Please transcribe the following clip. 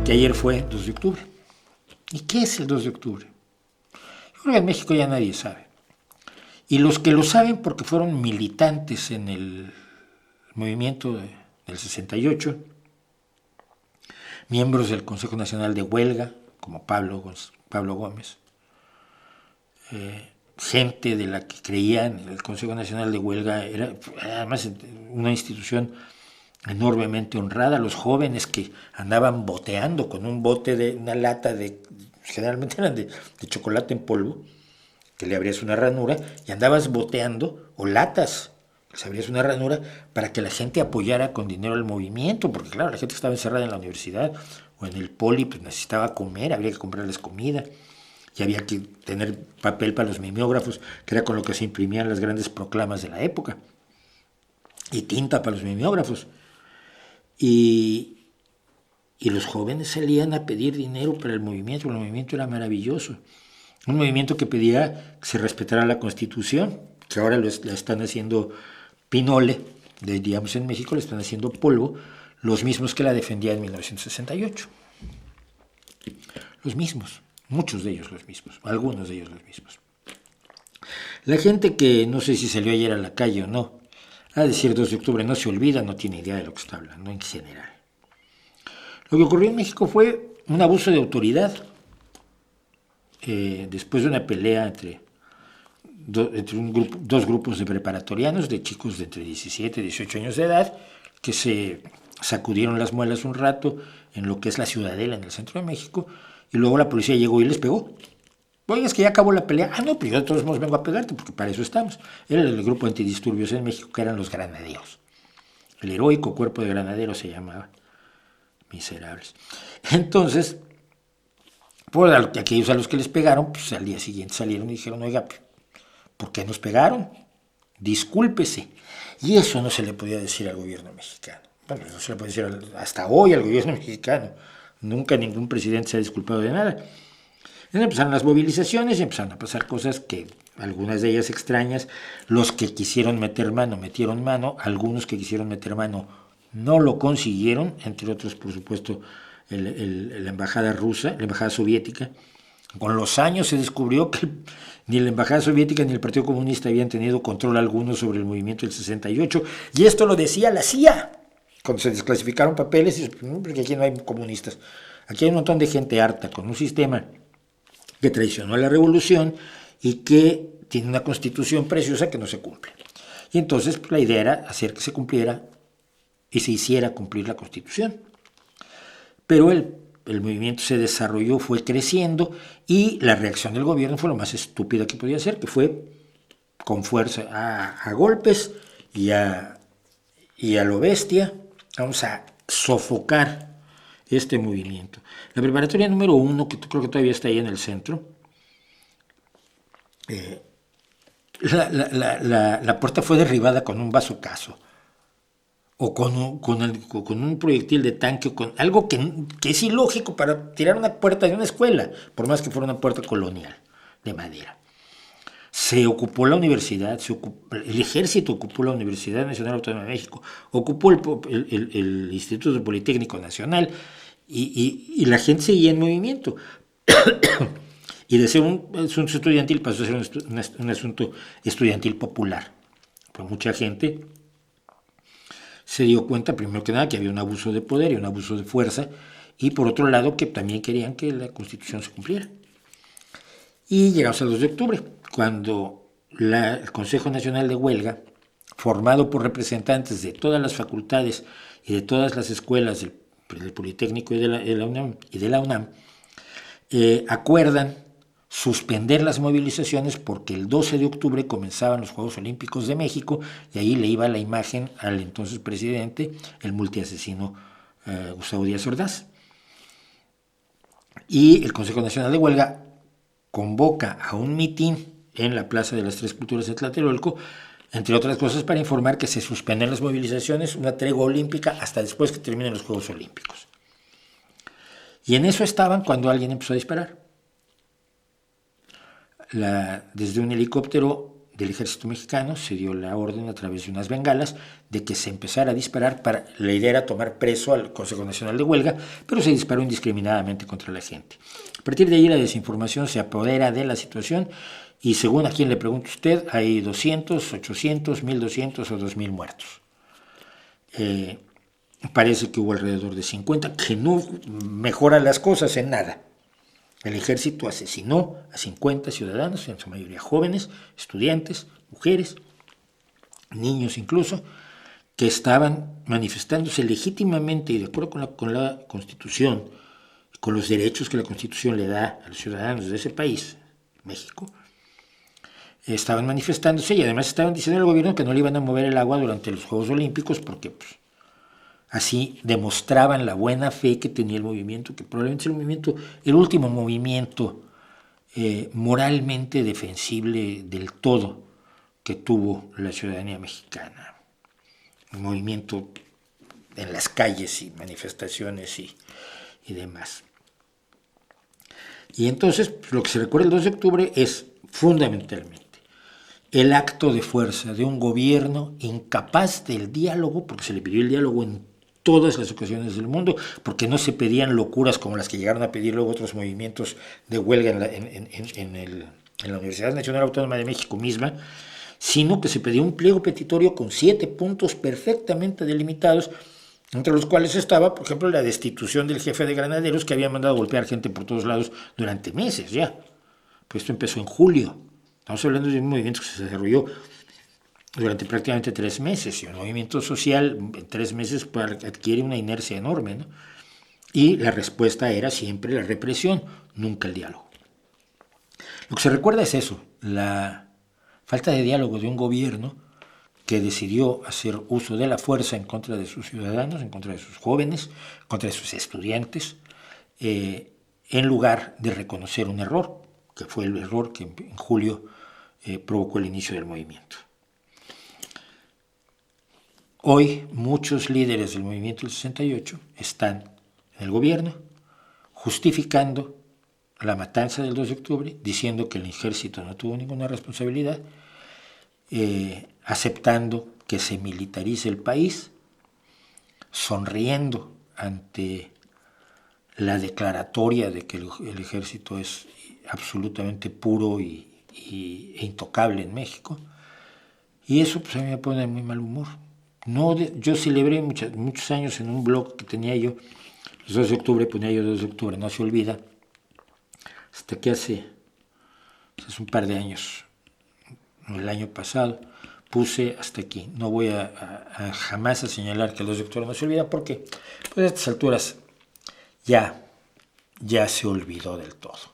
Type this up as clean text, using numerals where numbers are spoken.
que ayer fue 2 de octubre. ¿Y qué es el 2 de octubre? Yo creo que en México ya nadie sabe. Y los que lo saben porque fueron militantes en el movimiento del 68, miembros del Consejo Nacional de Huelga, como Pablo Gómez, gente de la que creían el Consejo Nacional de Huelga, era además una institución enormemente honrada, los jóvenes que andaban boteando con un bote de una lata generalmente eran de chocolate en polvo, que le abrías una ranura y andabas boteando, o latas, que se abrías una ranura para que la gente apoyara con dinero el movimiento, porque claro, la gente que estaba encerrada en la universidad o en el poli pues necesitaba comer, habría que comprarles comida, y había que tener papel para los mimeógrafos, que era con lo que se imprimían las grandes proclamas de la época, y tinta para los mimeógrafos. Y los jóvenes salían a pedir dinero para el movimiento era maravilloso. Un movimiento que pedía que se respetara la Constitución, que ahora la están haciendo pinole, digamos en México, le están haciendo polvo, los mismos que la defendían en 1968. Los mismos, muchos de ellos los mismos, algunos de ellos los mismos. La gente que no sé si salió ayer a la calle o no, a decir 2 de octubre no se olvida, no tiene idea de lo que está hablando en general. Lo que ocurrió en México fue un abuso de autoridad. Después de una pelea entre dos grupos de preparatorianos, de chicos de entre 17 y 18 años de edad, que se sacudieron las muelas un rato en lo que es la Ciudadela, en el centro de México, y luego la policía llegó y les pegó. Oye, es que ya acabó la pelea. Ah, no, pero yo de todos modos vengo a pegarte, porque para eso estamos. Era el grupo antidisturbios en México, que eran los granaderos. El heroico cuerpo de granaderos se llamaba. Miserables. Entonces, por aquellos a los que les pegaron, pues al día siguiente salieron y dijeron, oiga, ¿por qué nos pegaron? Discúlpese. Y eso no se le podía decir al gobierno mexicano. Bueno, no se le puede decir hasta hoy al gobierno mexicano. Nunca ningún presidente se ha disculpado de nada. Entonces empezaron las movilizaciones y empezaron a pasar cosas que, algunas de ellas extrañas. Los que quisieron meter mano, metieron mano. Algunos que quisieron meter mano no lo consiguieron, entre otros, por supuesto, la embajada rusa, la embajada soviética. Con los años se descubrió que ni la embajada soviética ni el Partido Comunista habían tenido control alguno sobre el movimiento del 68, y esto lo decía la CIA, cuando se desclasificaron papeles, y porque aquí no hay comunistas, aquí hay un montón de gente harta, con un sistema que traicionó a la revolución y que tiene una constitución preciosa que no se cumple. Y entonces pues, la idea era hacer que se cumpliera y se hiciera cumplir la Constitución. Pero el movimiento se desarrolló, fue creciendo, y la reacción del gobierno fue lo más estúpida que podía ser, que fue con fuerza a golpes y a lo bestia. Vamos a sofocar este movimiento. La preparatoria número 1, que creo que todavía está ahí en el centro, la puerta fue derribada con un bazucazo, o con un proyectil de tanque, o con algo que es ilógico para tirar una puerta de una escuela, por más que fuera una puerta colonial de madera. Se ocupó la universidad, el ejército ocupó la Universidad Nacional Autónoma de México, ocupó el Instituto Politécnico Nacional, y la gente seguía en movimiento. Y de ser un asunto estudiantil pasó a ser un asunto estudiantil popular. Pues mucha gente se dio cuenta, primero que nada, que había un abuso de poder y un abuso de fuerza, y por otro lado que también querían que la Constitución se cumpliera. Y llegamos al 2 de octubre, cuando el Consejo Nacional de Huelga, formado por representantes de todas las facultades y de todas las escuelas del Politécnico y de la UNAM, acuerdan suspender las movilizaciones porque el 12 de octubre comenzaban los Juegos Olímpicos de México, y ahí le iba la imagen al entonces presidente, el multiasesino Gustavo Díaz Ordaz. Y el Consejo Nacional de Huelga convoca a un mitin en la Plaza de las Tres Culturas de Tlatelolco, entre otras cosas para informar que se suspenden las movilizaciones, una tregua olímpica hasta después que terminen los Juegos Olímpicos. Y en eso estaban cuando alguien empezó a disparar. Desde un helicóptero del ejército mexicano se dio la orden a través de unas bengalas de que se empezara a disparar. La idea era tomar preso al Consejo Nacional de Huelga, pero se disparó indiscriminadamente contra la gente. A partir de ahí la desinformación se apodera de la situación y según a quien le pregunte usted, hay 200, 800, 1200 o 2000 muertos. Parece que hubo alrededor de 50, que no mejora las cosas en nada. El ejército asesinó a 50 ciudadanos, en su mayoría jóvenes, estudiantes, mujeres, niños incluso, que estaban manifestándose legítimamente y de acuerdo con la Constitución, con los derechos que la Constitución le da a los ciudadanos de ese país, México. Estaban manifestándose y además estaban diciendo al gobierno que no le iban a mover el agua durante los Juegos Olímpicos porque pues, así demostraban la buena fe que tenía el movimiento, que probablemente es el último movimiento moralmente defensible del todo que tuvo la ciudadanía mexicana. Un movimiento en las calles y manifestaciones y demás. Y entonces lo que se recuerda el 2 de octubre es fundamentalmente el acto de fuerza de un gobierno incapaz del diálogo, porque se le pidió el diálogo en todas las ocasiones del mundo, porque no se pedían locuras como las que llegaron a pedir luego otros movimientos de huelga en la Universidad Nacional Autónoma de México misma, sino que se pedía un pliego petitorio con 7 puntos perfectamente delimitados, entre los cuales estaba, por ejemplo, la destitución del jefe de granaderos que había mandado a golpear gente por todos lados durante meses ya. Pues esto empezó en julio. Estamos hablando de un movimiento que se desarrolló durante prácticamente 3 meses, y un movimiento social en 3 meses adquiere una inercia enorme, ¿no? Y la respuesta era siempre la represión, nunca el diálogo. Lo que se recuerda es eso, la falta de diálogo de un gobierno que decidió hacer uso de la fuerza en contra de sus ciudadanos, en contra de sus jóvenes, en contra de sus estudiantes, en lugar de reconocer un error, que fue el error que en julio provocó el inicio del movimiento. Hoy muchos líderes del movimiento del 68 están en el gobierno justificando la matanza del 2 de octubre, diciendo que el ejército no tuvo ninguna responsabilidad, aceptando que se militarice el país, sonriendo ante la declaratoria de que el ejército es absolutamente puro e intocable en México, y eso pues a mí me pone de muy mal humor. No, yo celebré muchos años en un blog que tenía yo, el 2 de octubre ponía yo 2 de octubre, no se olvida, hasta que hace un par de años, el año pasado, puse hasta aquí. No voy a jamás a señalar que el 2 de octubre no se olvida porque pues a estas alturas ya se olvidó del todo.